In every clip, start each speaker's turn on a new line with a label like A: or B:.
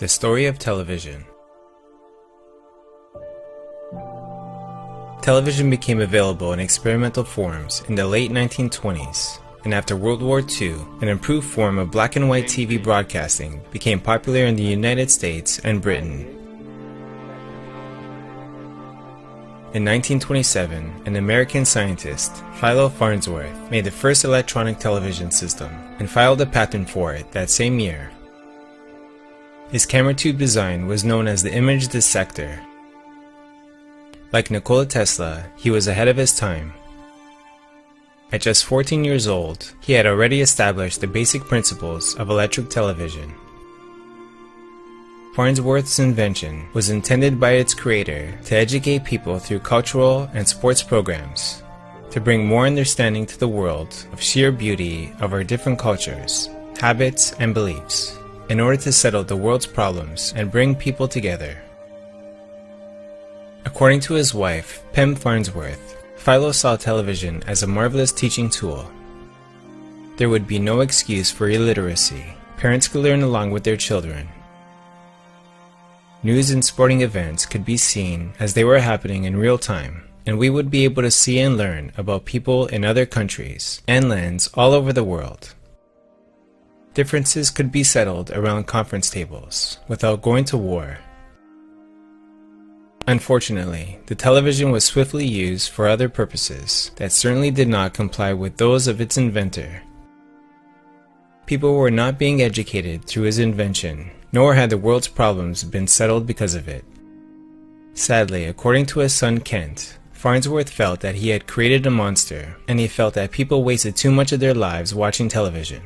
A: The story of television. Television became available in experimental forms in the late 1920s, and after World War II, an improved form of black and white TV broadcasting became popular in the United States and Britain. In 1927, an American scientist, Philo Farnsworth, made the first electronic television system and filed a patent for it that same year. His camera tube design was known as the image dissector. Like Nikola Tesla, he was ahead of his time. At just 14 years old, he had already established the basic principles of electric television. Farnsworth's invention was intended by its creator to educate people through cultural and sports programs, to bring more understanding to the world of sheer beauty of our different cultures, habits, and beliefs, in order to settle the world's problems and bring people together. According to his wife, Pem Farnsworth, Philo saw television as a marvelous teaching tool. There would be no excuse for illiteracy. Parents could learn along with their children. News and sporting events could be seen as they were happening in real time, and we would be able to see and learn about people in other countries and lands all over the world. Differences could be settled around conference tables without going to war. Unfortunately, the television was swiftly used for other purposes that certainly did not comply with those of its inventor. People were not being educated through his invention, nor had the world's problems been settled because of it. Sadly, according to his son Kent, Farnsworth felt that he had created a monster, and he felt that people wasted too much of their lives watching television.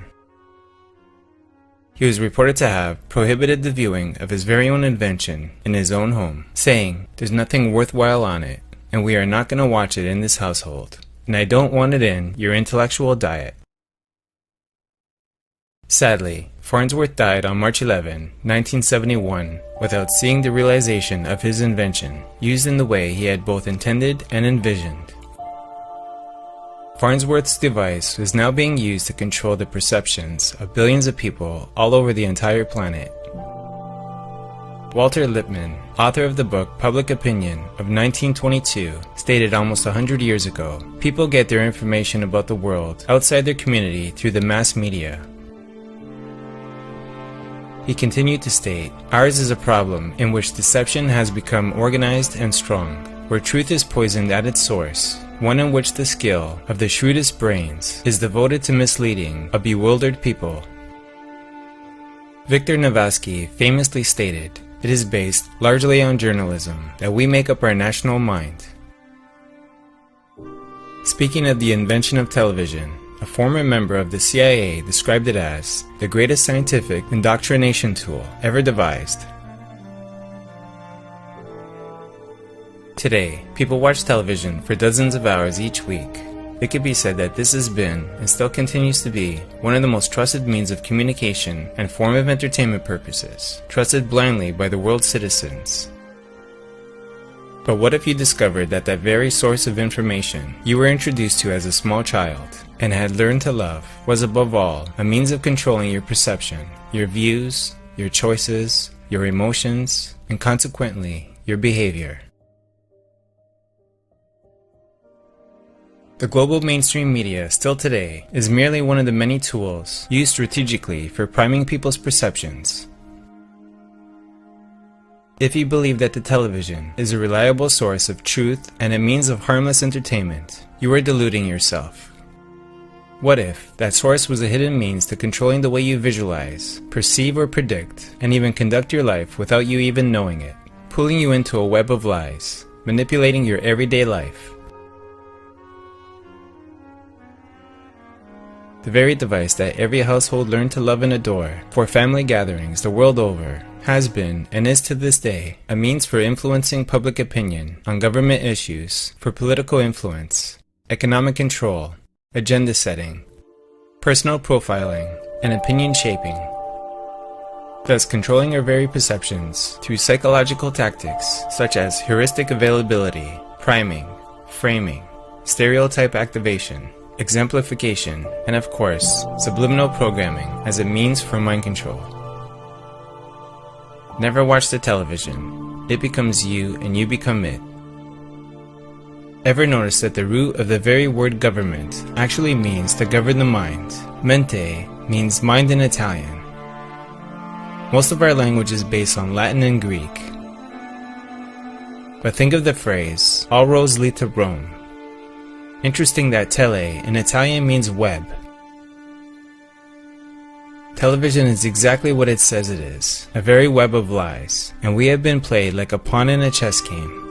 A: He was reported to have prohibited the viewing of his very own invention in his own home, saying, "There's nothing worthwhile on it, and we are not going to watch it in this household, and I don't want it in your intellectual diet." Sadly, Farnsworth died on March 11, 1971, without seeing the realization of his invention used in the way he had both intended and envisioned. Farnsworth's device is now being used to control the perceptions of billions of people all over the entire planet. Walter Lippmann, author of the book Public Opinion of 1922, stated almost 100 years ago, people get their information about the world outside their community through the mass media. He continued to state, "Ours is a problem in which deception has become organized and strong, where truth is poisoned at its source, one in which the skill of the shrewdest brains is devoted to misleading a bewildered people." Victor Navatsky famously stated, "It is based largely on journalism that we make up our national mind." Speaking of the invention of television, a former member of the CIA described it as the greatest scientific indoctrination tool ever devised. Today, people watch television for dozens of hours each week. It could be said that this has been, and still continues to be, one of the most trusted means of communication and form of entertainment purposes, trusted blindly by the world's citizens. But what if you discovered that that very source of information you were introduced to as a small child and had learned to love was above all a means of controlling your perception, your views, your choices, your emotions, and consequently, your behavior? The global mainstream media still today is merely one of the many tools used strategically for priming people's perceptions. If you believe that the television is a reliable source of truth and a means of harmless entertainment, you are deluding yourself. What if that source was a hidden means to controlling the way you visualize, perceive or predict, and even conduct your life without you even knowing it, pulling you into a web of lies, manipulating your everyday life? The very device that every household learned to love and adore for family gatherings the world over has been, and is to this day, a means for influencing public opinion on government issues, for political influence, economic control, agenda setting, personal profiling, and opinion shaping. Thus controlling our very perceptions through psychological tactics such as heuristic availability, priming, framing, stereotype activation, exemplification, and of course, subliminal programming as a means for mind control. Never watch the television. It becomes you and you become it. Ever notice that the root of the very word government actually means to govern the mind? Mente means mind in Italian. Most of our language is based on Latin and Greek. But think of the phrase, all roads lead to Rome. Interesting that tele in Italian means web. Television is exactly what it says it is, a very web of lies, and we have been played like a pawn in a chess game.